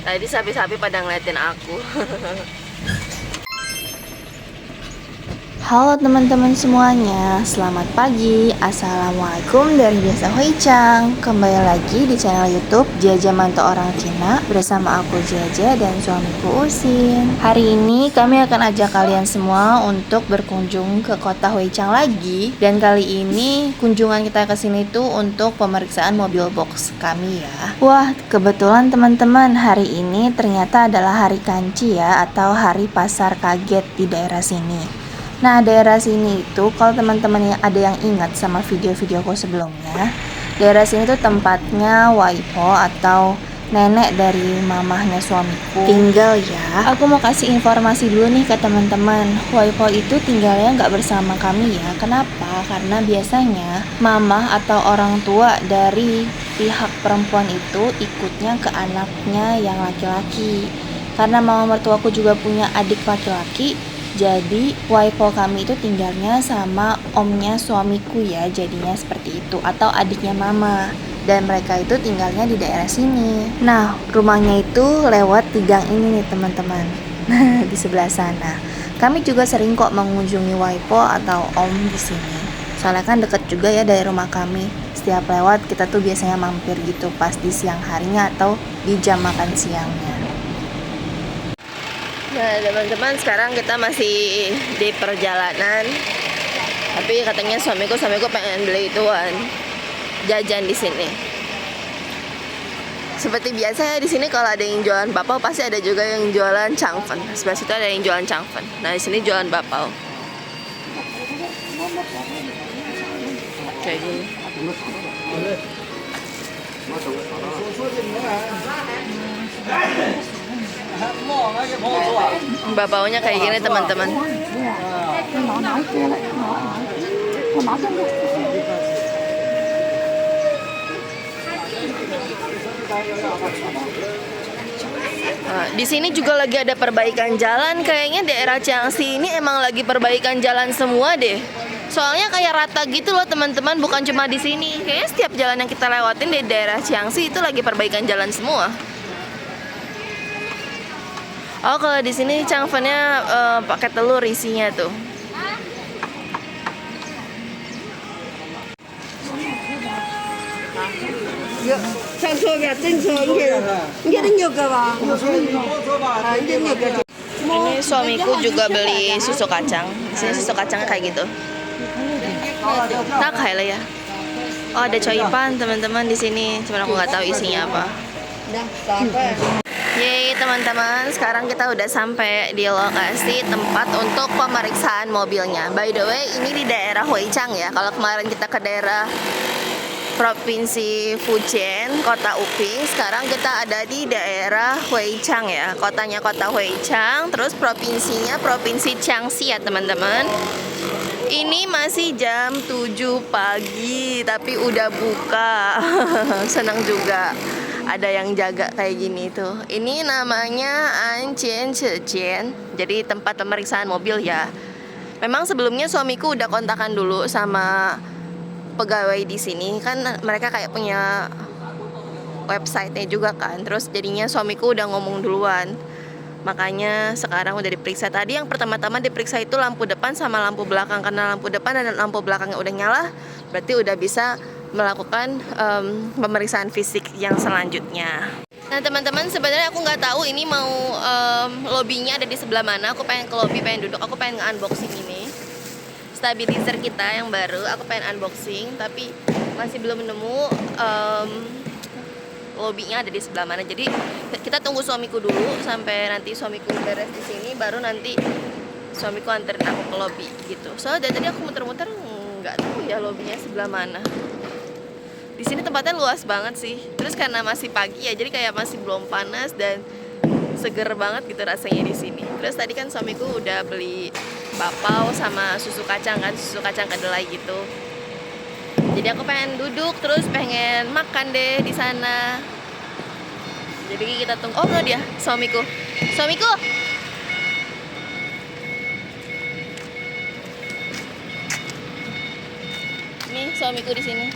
Tadi sapi-sapi pada ngeliatin aku. Halo teman-teman semuanya, selamat pagi. Assalamualaikum dari Desa Huichang. Kembali lagi di channel YouTube Jaja Manto Orang Cina bersama aku Jaja dan suamiku Usin. Hari ini kami akan ajak kalian semua untuk berkunjung ke kota Huichang lagi. Dan kali ini kunjungan kita ke sini tuh untuk pemeriksaan mobil box kami ya. Wah, kebetulan teman-teman, hari ini ternyata adalah hari kanci ya, atau hari pasar kaget di daerah sini. Nah, daerah sini itu kalau teman-teman ada yang ingat sama video-videoku sebelumnya, daerah sini tuh tempatnya waipo atau nenek dari mamahnya suamiku tinggal ya. Aku mau kasih informasi dulu nih ke teman-teman. Waipo itu tinggalnya nggak bersama kami ya. Kenapa? Karena biasanya mamah atau orang tua dari pihak perempuan itu ikutnya ke anaknya yang laki-laki. Karena mama mertuaku juga punya adik laki-laki, jadi waipo kami itu tinggalnya sama omnya suamiku ya, jadinya seperti itu, atau adiknya mama. Dan mereka itu tinggalnya di daerah sini. Nah, rumahnya itu lewat di gang ini nih teman-teman. Nah, di sebelah sana. Kami juga sering kok mengunjungi waipo atau om di sini. Soalnya kan deket juga ya dari rumah kami. Setiap lewat kita tuh biasanya mampir gitu pas di siang harinya atau di jam makan siangnya. Nah teman-teman, sekarang kita masih di perjalanan. Tapi katanya suamiku pengen beli ituan, jajan di sini. Seperti biasa ya, di sini kalau ada yang jualan bapau pasti ada juga yang jualan changfen. Sebelah situ ada yang jualan changfen. Nah di sini jualan bapau. Kayak gini. Bapaunya kayak gini teman-teman. Nah, di sini juga lagi ada perbaikan jalan. Kayaknya daerah Jiangxi ini emang lagi perbaikan jalan semua deh. Soalnya kayak rata gitu loh teman-teman, bukan cuma di sini. Kayaknya setiap jalan yang kita lewatin di daerah Jiangxi itu lagi perbaikan jalan semua. Oh, kalau di sini changfennya pakai telur isinya tuh. Ini suamiku juga beli susu kacang. Di sini susu kacangnya kayak gitu. Tak kayak lah ya. Oh, ada coipan teman-teman di sini. Cuman aku nggak tahu isinya apa. Yeay teman-teman, sekarang kita udah sampai di lokasi tempat untuk pemeriksaan mobilnya. By the way, ini di daerah Huichang ya. Kalau kemarin kita ke daerah Provinsi Fujian, kota Uping, sekarang kita ada di daerah Huichang ya. Kotanya kota Huichang, terus provinsinya Provinsi Jiangxi ya teman-teman. Ini masih jam 7 pagi, tapi udah buka. Senang juga. Ada yang jaga kayak gini tuh. Ini namanya Anjian Cejian. Jadi tempat pemeriksaan mobil ya. Memang sebelumnya suamiku udah kontakan dulu sama pegawai di sini. Kan mereka kayak punya website-nya juga kan. Terus jadinya suamiku udah ngomong duluan. Makanya sekarang udah diperiksa. Tadi yang pertama-tama diperiksa itu lampu depan sama lampu belakang. Karena lampu depan dan lampu belakangnya udah nyala, berarti udah bisa melakukan pemeriksaan fisik yang selanjutnya. Nah teman-teman, sebenarnya aku nggak tahu ini mau lobbynya ada di sebelah mana. Aku pengen ke lobby, pengen duduk, aku pengen nge-unboxing ini stabilizer kita yang baru. Aku pengen unboxing, tapi masih belum nemu lobbynya ada di sebelah mana. Jadi kita tunggu suamiku dulu sampai nanti suamiku beres di sini, baru nanti suamiku anterin aku ke lobby gitu. Soalnya dari tadi aku muter-muter nggak tahu ya lobbynya sebelah mana. Di sini tempatnya luas banget sih. Terus karena masih pagi ya, jadi kayak masih belum panas dan seger banget gitu rasanya di sini. Terus tadi kan suamiku udah beli bapau sama susu kacang kan, susu kacang kedelai gitu. Jadi aku pengen duduk terus pengen makan deh di sana. Jadi kita tunggu. Oh, no, dia suamiku. Suamiku. Nih suamiku di sini.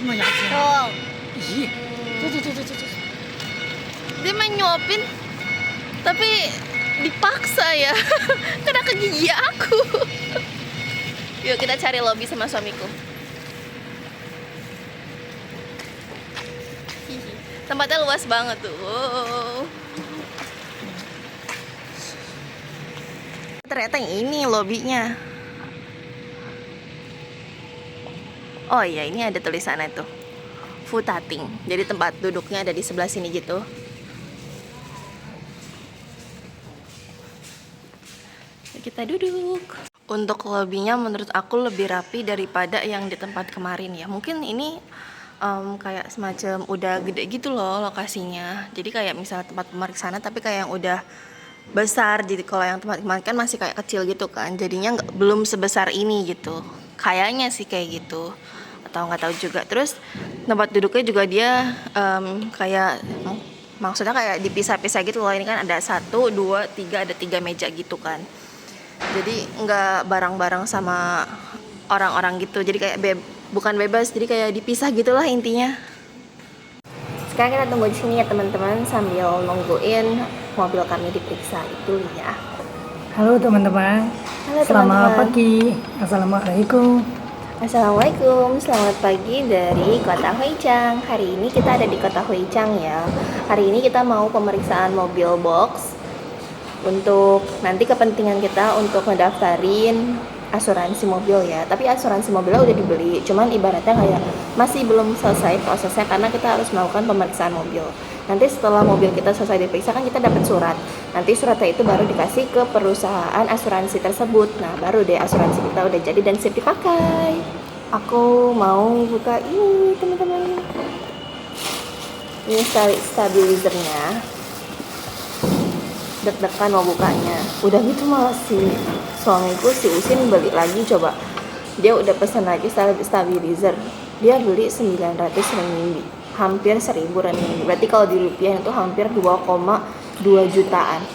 这么牙尖？ Oh, 咦，这。 dia main nyuapin, tapi dipaksa ya. Kena ke gigi aku. Yuk kita cari lobby sama suamiku. Hihi. Tempatnya luas banget tuh. Wow. Ternyata ini lobbynya. Oh iya, ini ada tulisannya tuh, Futating. Jadi tempat duduknya ada di sebelah sini gitu. Kita duduk. Untuk lobbynya menurut aku lebih rapi daripada yang di tempat kemarin ya. Mungkin ini kayak semacam udah gede gitu loh lokasinya. Jadi kayak misalnya tempat pemeriksaan tapi kayak yang udah besar. Jadi kalau yang tempat kemarin kan masih kayak kecil gitu kan. Jadinya belum sebesar ini gitu. Kayaknya sih kayak gitu. Atau nggak tahu juga. Terus tempat duduknya juga dia kayak maksudnya kayak dipisah-pisah gitu loh. Ini kan ada 1, 2, 3, ada 3 meja gitu kan. Jadi nggak bareng-bareng sama orang-orang gitu. Jadi kayak bukan bebas, jadi kayak dipisah gitulah intinya. Sekarang kita tunggu di sini ya teman-teman sambil nungguin mobil kami diperiksa itu ya. Halo teman-teman. Halo Selamat teman-teman. pagi. Assalamualaikum. Assalamualaikum, selamat pagi dari kota Huichang. Hari ini kita ada di kota Huichang ya. Hari ini kita mau pemeriksaan mobil box untuk nanti kepentingan kita untuk ngedaftarin asuransi mobil ya. Tapi asuransi mobilnya udah dibeli, cuman ibaratnya kayak masih belum selesai prosesnya karena kita harus melakukan pemeriksaan mobil. Nanti setelah mobil kita selesai diperiksa kan kita dapat surat. Nanti suratnya itu baru dikasih ke perusahaan asuransi tersebut. Nah baru deh asuransi kita udah jadi dan siap dipakai. Aku mau buka ini teman-teman. Ini stabilizernya. Deg-degan mau bukanya. Udah gitu malah si suamiku si Usin balik lagi coba. Dia udah pesan lagi stabilizer. Dia beli 900 renminbi. Hampir 1000 renminbi. Berarti kalau di rupiah itu hampir 2,2 jutaan.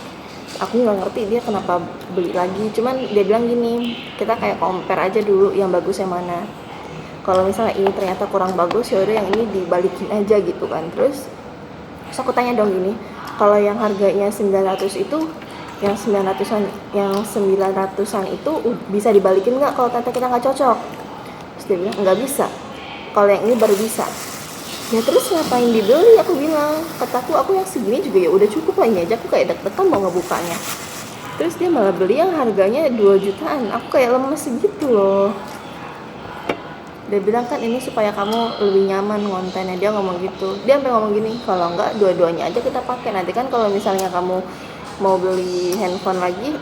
Aku nggak ngerti dia kenapa beli lagi. Cuman dia bilang gini, kita kayak compare aja dulu yang bagus yang mana. Kalau misalnya ini ternyata kurang bagus, ya udah yang ini dibalikin aja gitu kan. Terus aku tanya dong gini, kalau yang harganya 900 itu yang 900-an itu bisa dibalikin nggak kalau ternyata kita nggak cocok? Terus dia bilang nggak bisa, kalau yang ini baru bisa. Ya terus ngapain dibeli? Aku bilang, kataku aku yang segini juga ya udah cukup lah, ini aja aku kayak deg-degan mau ngebukanya. Terus dia malah beli yang harganya 2 jutaan. Aku kayak lemes gitu loh. Dia bilang kan ini supaya kamu lebih nyaman ngontennya. Dia ngomong gitu. Dia sampai ngomong gini, kalau enggak dua-duanya aja kita pakai. Nanti kan kalau misalnya kamu mau beli handphone lagi,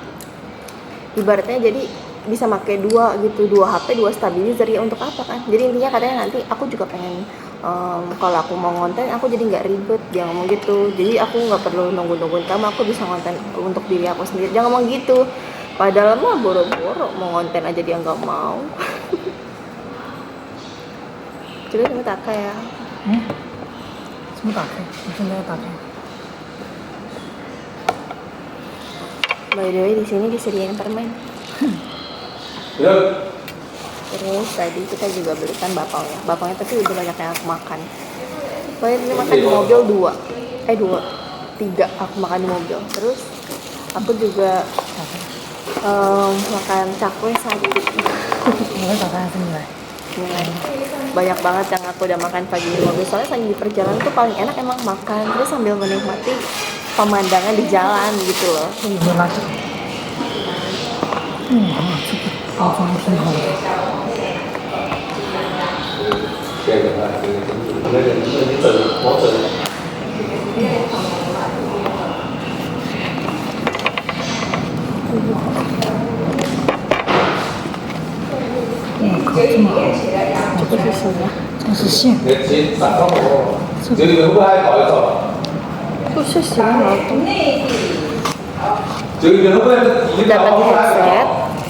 ibaratnya jadi bisa pakai 2 gitu, 2 HP, 2 stabilizer ya untuk apa kan? Jadi intinya katanya nanti aku juga pengen kalau aku mau ngonten aku jadi nggak ribet. Dia ngomong gitu. Jadi aku nggak perlu nunggu-nungguin kamu, aku bisa ngonten untuk diri aku sendiri. Dia ngomong gitu. Padahal mah boro-boro mau ngonten aja dia nggak mau. Coba kamu tak ya. 什么打开？你现在要打开。 By the way di sini disediain permen. Terus tadi kita juga belikan bapaunya. Bapaunya tapi udah banyak yang aku makan. Pokoknya ini makan di mobil 3 aku makan di mobil. Terus aku juga makan cakwe 1. 我会把它分出来。 Banyak banget yang aku udah makan pagi di mobil. Soalnya sambil di perjalanan tuh paling enak emang makan. Terus sambil menikmati pemandangan di jalan gitu loh. 这里面垃圾。很好吃，包装挺好的。靠，这么好，这个是什么？这是线。不是什么？Dapat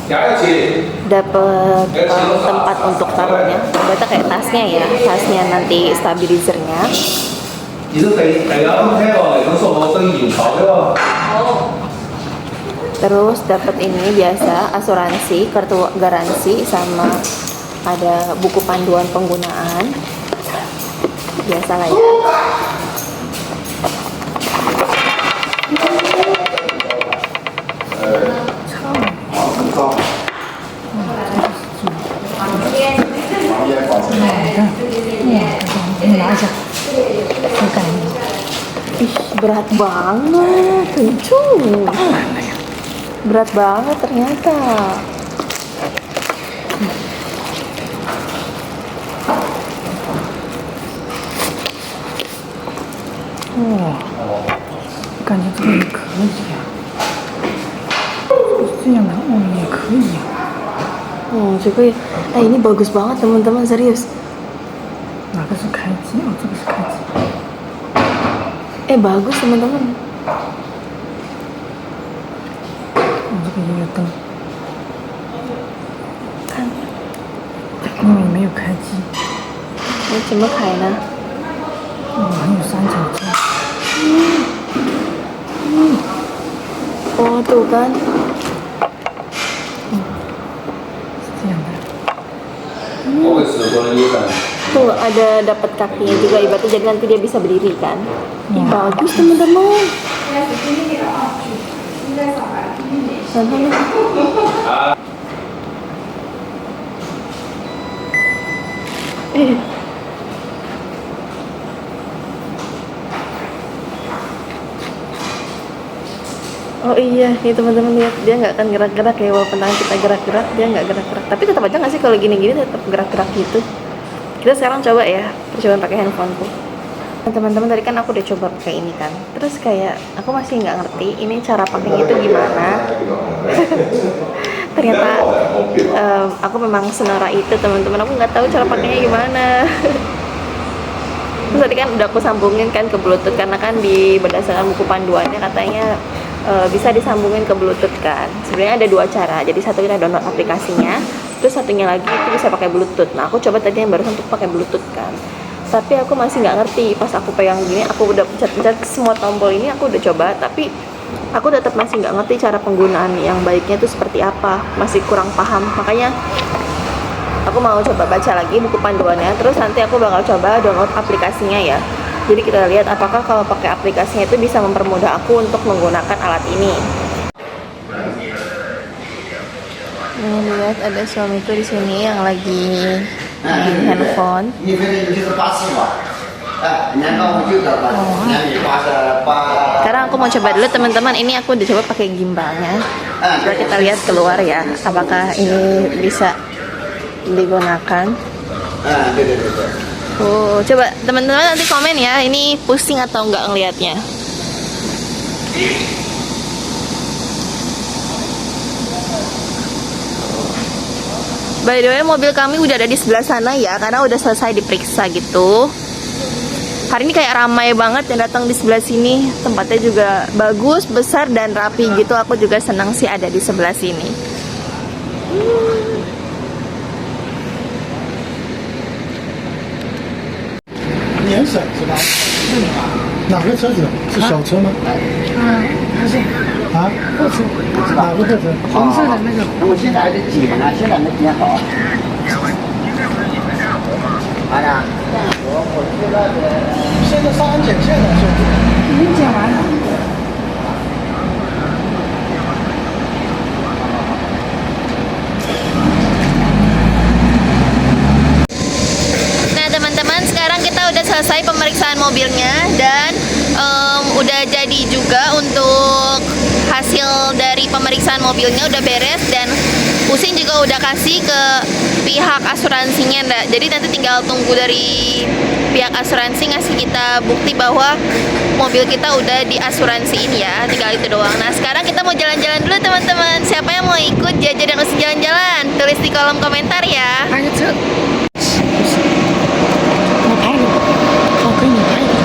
headset, dapat tempat untuk taruhnya. Berarti kayak tasnya ya, tasnya nanti stabilizernya. Terus dapat ini biasa asuransi, kartu garansi, sama ada buku panduan penggunaan. biasa lah ya. Ih, berat banget, kencung. Berat banget ternyata.哇，感觉这个也可以呀、这样的也可以呀、juga ya. Ini bagus banget teman-teman, serius. 哪个是开机？哦，这个是开机。 Bagus teman-teman. 这个也有灯， Kan, 因为没有开机。 ini cuma kayak 还有三角洲。 Oh tuh kan. 是这样的。 Tuh ada dapat kakinya juga ibaratnya, jadi nanti dia bisa berdiri kan. Ih, bagus teman-teman. Oh iya, nih teman-teman lihat, dia nggak akan gerak-gerak ya, walaupun tangan kita gerak-gerak, dia nggak gerak-gerak. Tapi tetap aja nggak sih kalau gini-gini tetap gerak-gerak gitu. Kita sekarang coba ya, percobaan pakai handphoneku. Teman-teman tadi kan aku udah coba pakai ini kan, terus kayak aku masih nggak ngerti ini cara pakainya itu gimana. Ternyata aku memang senara itu teman-teman, aku nggak tahu cara pakainya gimana. Terus tadi kan udah aku sambungin kan ke Bluetooth, karena kan di berdasarkan buku panduannya katanya bisa disambungin ke Bluetooth kan. Sebenarnya ada dua cara, jadi satu kita download aplikasinya, terus satunya lagi itu bisa pakai Bluetooth. Nah aku coba tadi yang barusan untuk pakai Bluetooth kan, tapi aku masih nggak ngerti. Pas aku pegang gini, aku udah pencet-pencet semua tombol ini, aku udah coba, tapi aku tetap masih nggak ngerti cara penggunaan yang baiknya itu seperti apa, masih kurang paham. Makanya aku mau coba baca lagi buku panduannya, terus nanti aku bakal coba download aplikasinya ya. Jadi kita lihat apakah kalau pakai aplikasinya itu bisa mempermudah aku untuk menggunakan alat ini. Nih lihat ada suamiku di sini yang lagi main handphone. Sekarang aku mau coba dulu teman-teman, ini aku udah coba pakai gimbalnya. Coba kita lihat keluar ya, apakah ini bisa digunakan. Oh, coba teman-teman nanti komen ya, ini pusing atau enggak ngelihatnya. By the way, mobil kami udah ada di sebelah sana ya, karena udah selesai diperiksa gitu. Hari ini kayak ramai banget yang datang di sebelah sini. Tempatnya juga bagus, besar, dan rapi gitu. Aku juga senang sih ada di sebelah sini.年审是吧？哪个车子？是小车吗？不是啊？货车，哪个货车？红色的那个。我现在还在剪呢，现在没剪好。哎呀，我去那边。现在上安检线了，是不是？已经剪完了。 Nah teman-teman, sekarang kita udah selesai pemeriksaan mobilnya dan udah jadi juga untuk hasil dari pemeriksaan mobilnya udah beres, dan Usin juga udah kasih ke pihak asuransinya. Jadi nanti tinggal tunggu dari pihak asuransi ngasih kita bukti bahwa mobil kita udah diasuransiin ya, tinggal itu doang. Nah sekarang kita mau jalan-jalan dulu teman-teman. Siapa yang mau ikut Jaja dan Usin jalan-jalan? Tulis di kolom komentar ya. 那个车，我拍的，我给你拍的。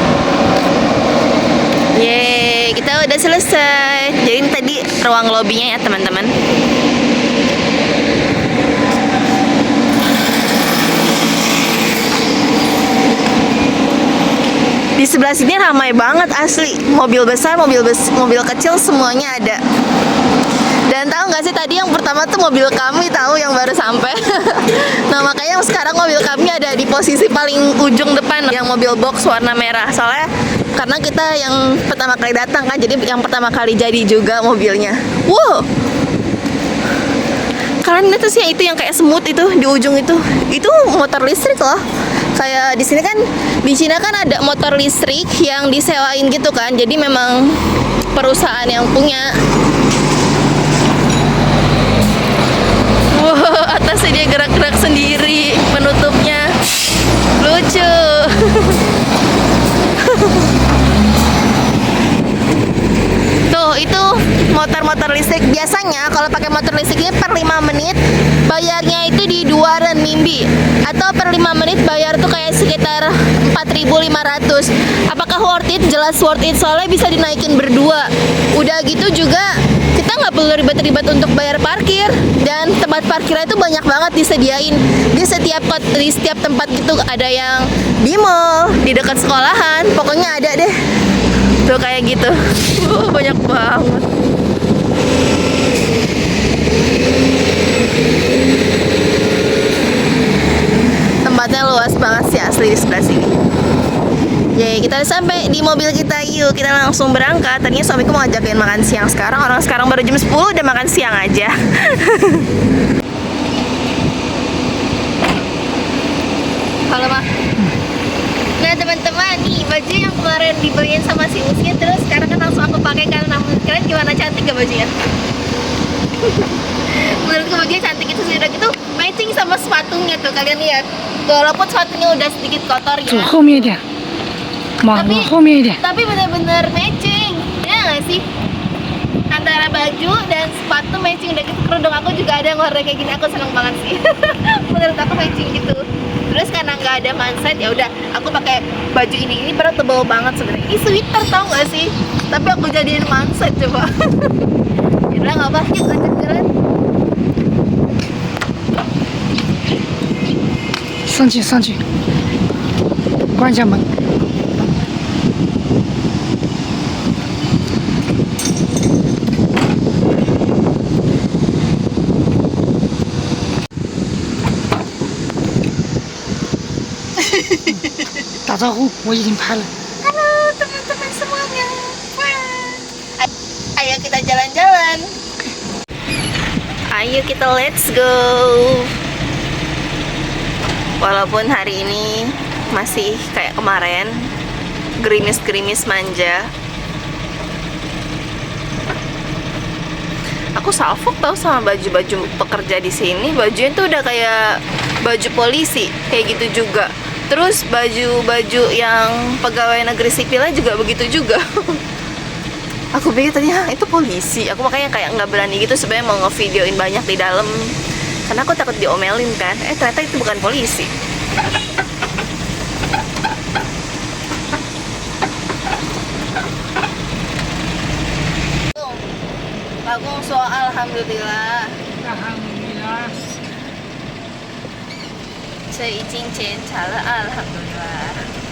Yeay, kita udah selesai. Jadi ini tadi ruang lobbynya ya teman-teman. Di sebelah sini ramai banget asli. Mobil besar, mobil kecil semuanya ada. Dan tahu nggak sih tadi yang pertama tuh mobil kami tahu yang baru sampai. Nah makanya yang sekarang mobil kami ada di posisi paling ujung depan, yang mobil box warna merah. Soalnya karena kita yang pertama kali datang kan, jadi yang pertama kali jadi juga mobilnya. Wow. Kalian lihat sih itu yang kayak semut itu di ujung itu motor listrik loh. Kayak di sini kan, di Cina kan ada motor listrik yang disewain gitu kan. Jadi memang perusahaan yang punya. Wow, atasnya dia gerak-gerak sendiri penutupnya. Lucu. Tuh, itu motor-motor listrik. Biasanya kalau pakai motor listrik ini per 5 menit bayarnya itu di 2 renminbi. Atau per 5 menit bayar tuh kayak sekitar 4.500. Apakah worth it? Jelas worth it, soalnya bisa dinaikin berdua. Udah gitu juga kita nggak perlu ribet-ribet untuk bayar parkir. Dan tempat parkirnya itu banyak banget disediain. Di setiap tempat gitu, ada yang di mall, di dekat sekolahan, pokoknya ada deh. Tuh kayak gitu. Banyak banget. Tempatnya luas banget sih asli di sebelah sini. Jadi kita udah sampai di mobil kita, yuk kita langsung berangkat. Tadinya suamiku mau ngajakin makan siang, orang sekarang baru jam 10 udah makan siang aja. Halo Ma. Nah teman-teman, nih baju yang kemarin dibeliin sama si Usia, terus sekarang kan langsung aku pakai karena kalian gimana, cantik gak bajunya? Menurutku bajunya cantik itu sih, udah gitu matching sama sepatunya tuh, kalian lihat. Walaupun sepatunya udah sedikit kotor ya. 走后面一点，往后面一点。 Tapi benar-benar matching, ya nggak sih? Antara baju dan sepatu matching. Udah gitu kerudung aku juga ada yang warna kayak gini, aku seneng banget sih. Menurut aku matching gitu. Terus karena nggak ada manset, ya udah aku pakai baju ini berat, tebal banget sebenarnya. Ini sweater tau nggak sih? Tapi aku jadiin manset coba. Ya udah nggak apa, yuk lanjut jalan. 上去上去，关一下门。 打招呼，我已经拍了。 Halo teman-teman semuanya. Wah. Ayo kita jalan-jalan. Ayo kita let's go. Walaupun hari ini masih kayak kemarin, gerimis-gerimis manja. Aku salfok tau sama baju-baju pekerja di sini. Bajunya tuh udah kayak baju polisi, kayak gitu juga. Terus baju-baju yang pegawai negeri sipilnya juga begitu juga. Aku pikir tadinya itu polisi. Aku makanya kayak nggak berani gitu sebenarnya mau ngevideoin banyak di dalam. Karena aku takut diomelin kan. Ternyata itu bukan polisi. Bagong so alhamdulillah. Alhamdulillah. 这已经检查了，alhamdulillah.